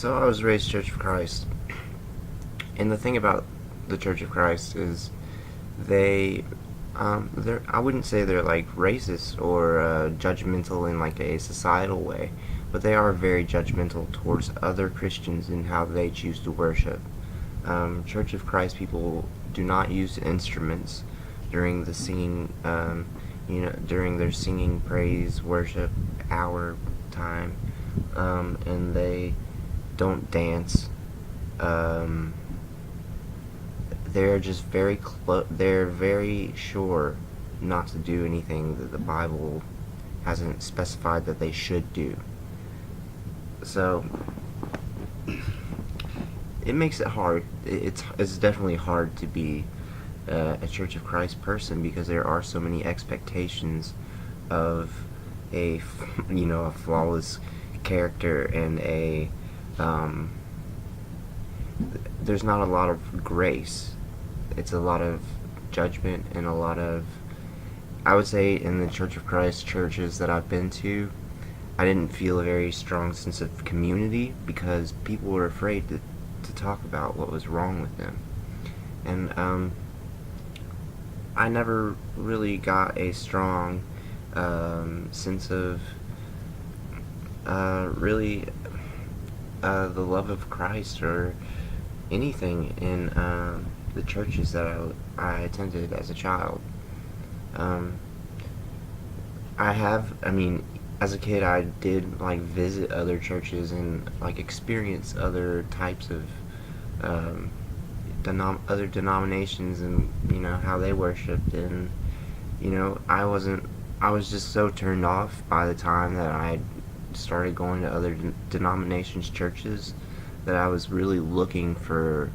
So I was raised Church of Christ, and the thing about the Church of Christ is they, I wouldn't say they're like racist or judgmental in like a societal way, but they are very judgmental towards other Christians in how they choose to worship. Church of Christ people do not use instruments during the singing, during their singing, praise, worship hour time, and they don't dance. Um, they're just they're very sure not to do anything that the Bible hasn't specified that they should do. So it makes it hard. It's definitely hard to be a Church of Christ person because there are so many expectations of a flawless character and um, there's not a lot of grace. It's a lot of judgment and a lot of, I would say, in the Church of Christ churches that I've been to, I didn't feel a very strong sense of community because people were afraid to talk about what was wrong with them. And I never really got a strong sense of really the love of Christ or anything in the churches that I attended as a child. Um, I mean, as a kid, I did like visit other churches and like experience other types of um, other denominations and how they worshipped, and I was just so turned off by the time that I started going to other denominations churches that I was really looking for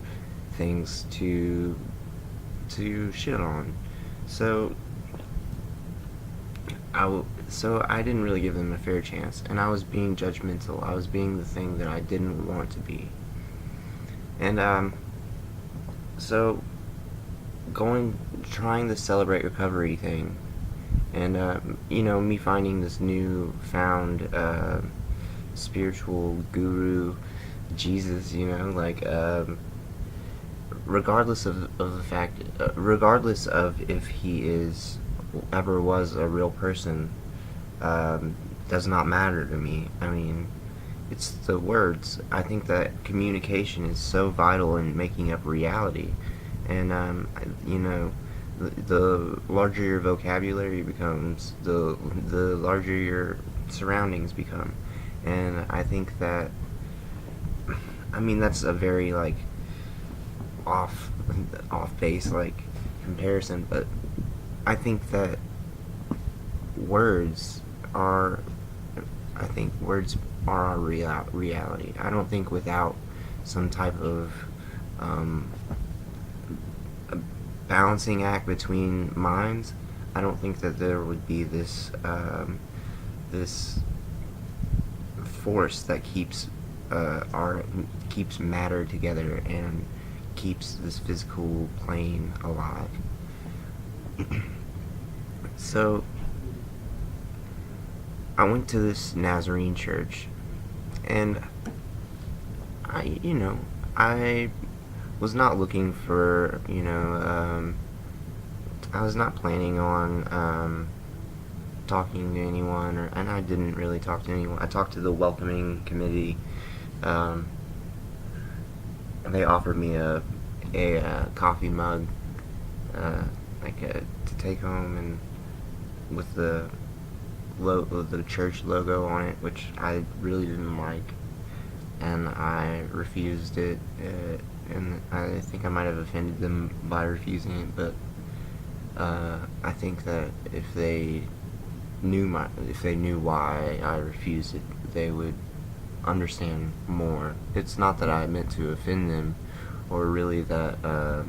things to shit on. So so I didn't really give them a fair chance, and I was being judgmental. I was being the thing that I didn't want to be. And so trying the Celebrate Recovery thing, and me finding this new found spiritual guru, Jesus, regardless of the fact, regardless of if he ever was a real person, does not matter to me. I mean, it's the words. I think that communication is so vital in making up reality, and the larger your vocabulary becomes, the larger your surroundings become, and I think that, I mean, that's a very like off base like comparison, but I think that words are words are our reality. I don't think without some type of a balancing act between minds, I don't think that there would be this force that keeps matter together and keeps this physical plane alive. So I went to this Nazarene church, and I was not looking for, I was not planning on talking to anyone, and I didn't really talk to anyone. I talked to the welcoming committee. They offered me a coffee mug, to take home, and with the church logo on it, which I really didn't like, and I refused it. And I think I might have offended them by refusing it, but I think that if they knew why I refused it, they would understand more. It's not that I meant to offend them, or really that I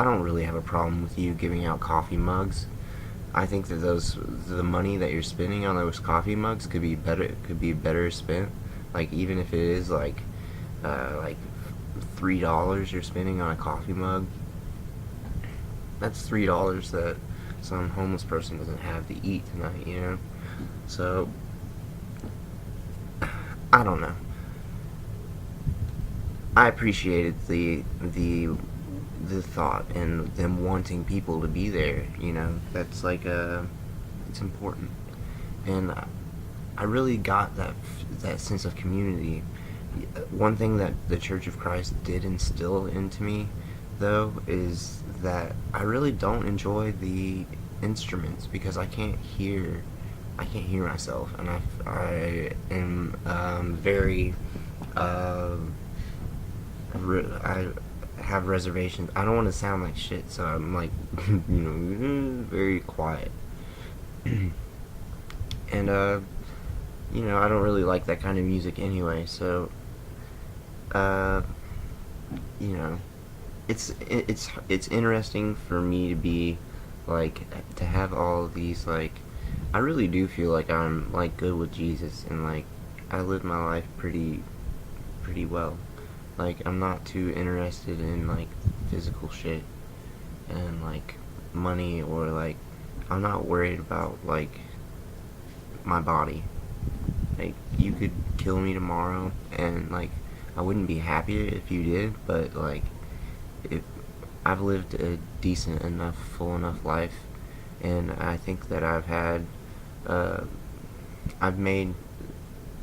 don't really have a problem with you giving out coffee mugs. I think that the money that you're spending on those coffee mugs could be better spent. Like, even if it is like $3 you're spending on a coffee mug, that's $3 that some homeless person doesn't have to eat tonight. So I don't know. I appreciated the thought and them wanting people to be there. That's like it's important, and I really got that sense of community. One thing that the Church of Christ did instill into me, though, is that I really don't enjoy the instruments because I can't hear myself, and I am very uh, I have reservations. I don't want to sound like shit, so I'm like very quiet, and I don't really like that kind of music anyway. So uh, you know, it's interesting for me to be like to have all of these like. I really do feel like I'm like good with Jesus, and like I live my life pretty well. Like I'm not too interested in like physical shit and like money, or like I'm not worried about like my body. Like you could kill me tomorrow, and like I wouldn't be happy if you did, but like if I've lived a decent enough, full enough life, and I think that uh, I've made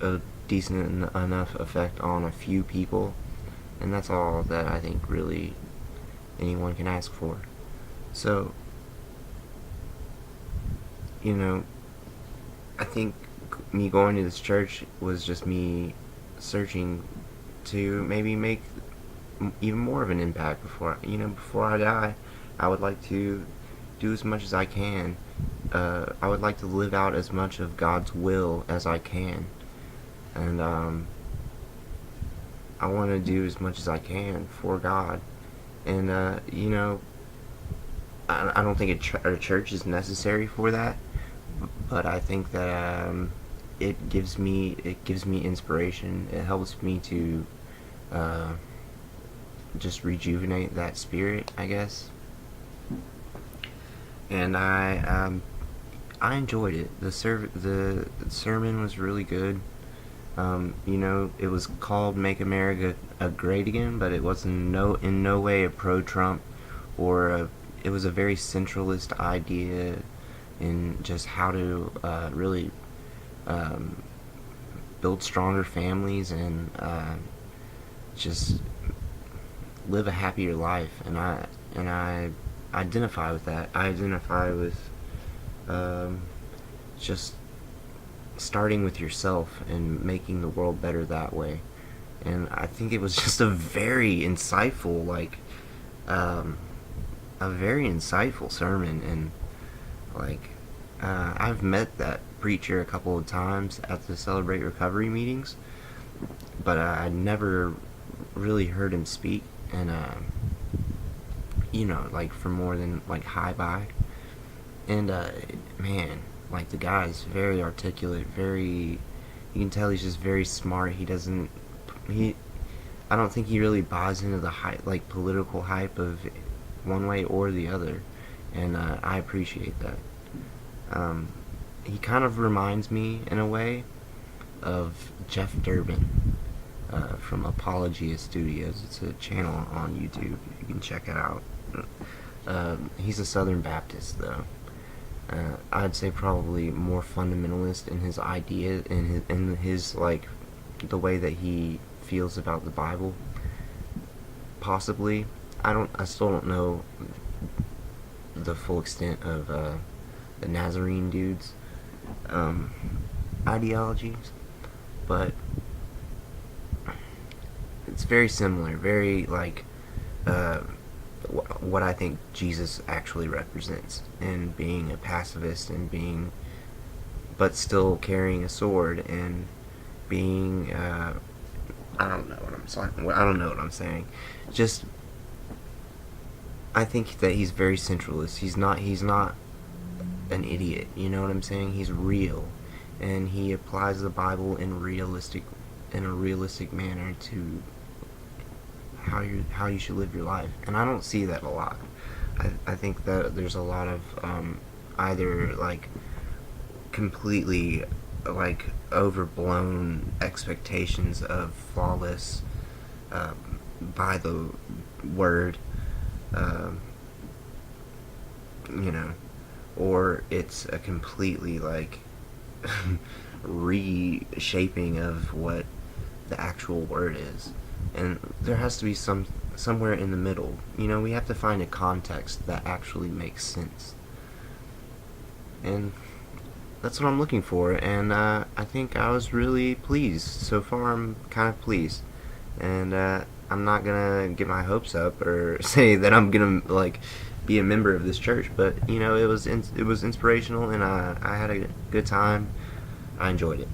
a decent enough effect on a few people, and that's all that I think really anyone can ask for. So, you know, I think me going to this church was just me searching to maybe make even more of an impact before I die. I would like to do as much as I can. I would like to live out as much of God's will as I can, and I want to do as much as I can for God. And I don't think a church is necessary for that, but I think that it gives me inspiration. It helps me to uh, just rejuvenate that spirit, I guess. And I enjoyed it. The sermon was really good. It was called "Make America Great Again," but it was in no way a pro-Trump or it was a very centralist idea in just how to really um, build stronger families and just live a happier life. And I identify with that. I identify with um, just starting with yourself and making the world better that way. And I think it was just um, a very insightful sermon. And like, I've met that preacher a couple of times at the Celebrate Recovery meetings, but I never really heard him speak. And like for more than like hi bye. And man, like the guy's very articulate, very. You can tell he's just very smart. He. I don't think he really buys into the hype, like political hype of one way or the other, and I appreciate that. Um, he kind of reminds me, in a way, of Jeff Durbin from Apologia Studios. It's a channel on YouTube. You can check it out. He's a Southern Baptist, though. I'd say probably more fundamentalist in his idea, in his like the way that he feels about the Bible. Possibly, I still don't know the full extent of the Nazarene dudes' ideologies, but it's very similar. Very like what I think Jesus actually represents, and being a pacifist and but still carrying a sword and being I don't know what I'm saying. I don't know what I'm saying. Just I think that he's very centralist. He's not an idiot. You know what I'm saying? He's real, and he applies the Bible in a realistic manner to how you should live your life. And I don't see that a lot. I think that there's a lot of either like completely like overblown expectations of flawless by the word, um, you know, or it's a completely like reshaping of what the actual word is. And there has to be somewhere in the middle. We have to find a context that actually makes sense. And that's what I'm looking for. And I think I was really pleased. So far, I'm kind of pleased. And I'm not gonna get my hopes up or say that I'm gonna like be a member of this church, but it was inspirational, and I had a good time. I enjoyed it.